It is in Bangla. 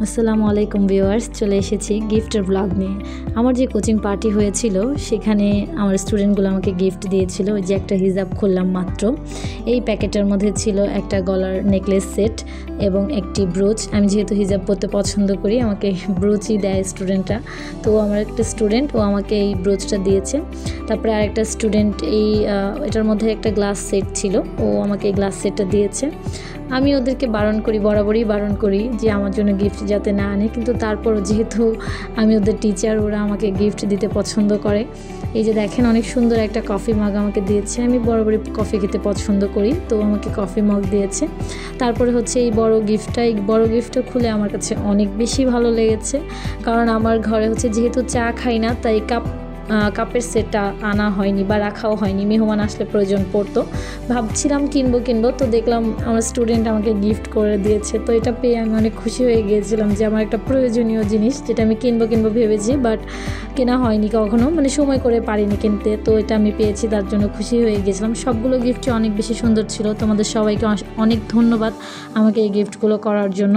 আসসালামু আলাইকুম ভিউয়ার্স, চলে এসেছি গিফটের ব্লগ নিয়ে। আমার যে কোচিং পার্টি হয়েছিল সেখানে আমার স্টুডেন্টগুলো আমাকে গিফট দিয়েছিল। ওই যে একটা হিজাব খুললাম মাত্র, এই প্যাকেটের মধ্যে ছিল একটা গলার নেকলেস সেট এবং একটি ব্রুচ। আমি যেহেতু হিজাব পরতে পছন্দ করি, আমাকে ব্রুচই দেয় স্টুডেন্টরা। তো আমার একটা স্টুডেন্ট, ও আমাকে এই ব্রুচটা দিয়েছে। তারপরে আরেকটা স্টুডেন্ট এটার মধ্যে একটা গ্লাস সেট ছিল, ও আমাকে এই গ্লাস সেটটা দিয়েছে। আমি ওদেরকে বরাবরই বারণ করি যে আমার জন্য গিফট যাতে না আনে, কিন্তু তারপর যেহেতু আমি ওদের টিচার, ওরা আমাকে গিফট দিতে পছন্দ করে। এই যে দেখেন, অনেক সুন্দর একটা কফি মাগ আমাকে দিয়েছে। আমি বরাবরই কফি খেতে পছন্দ করি, তো আমাকে কফি মগ দিয়েছে। তারপরে হচ্ছে এই বড় গিফটটা খুলে আমার কাছে অনেক বেশি ভালো লেগেছে, কারণ আমার ঘরে হচ্ছে যেহেতু চা খাই না, তাই কাপের সেটটা আনা হয়নি বা রাখাও হয়নি। মেহমান আসলে প্রয়োজন পড়তো, ভাবছিলাম কিনবো, তো দেখলাম আমার স্টুডেন্ট আমাকে গিফট করে দিয়েছে। তো এটা পেয়ে আমি অনেক খুশি হয়ে গিয়েছিলাম যে আমার একটা প্রয়োজনীয় জিনিস, যেটা আমি কিনবো ভেবেছি, বাট কেনা হয়নি কখনো, মানে সময় করে পারিনি কিনতে। তো এটা আমি পেয়েছি, তার জন্য খুশি হয়ে গিয়েছিলাম। সবগুলো গিফটই অনেক বেশি সুন্দর ছিল। তোমাদের সবাইকে অনেক ধন্যবাদ আমাকে এই গিফটগুলো করার জন্য।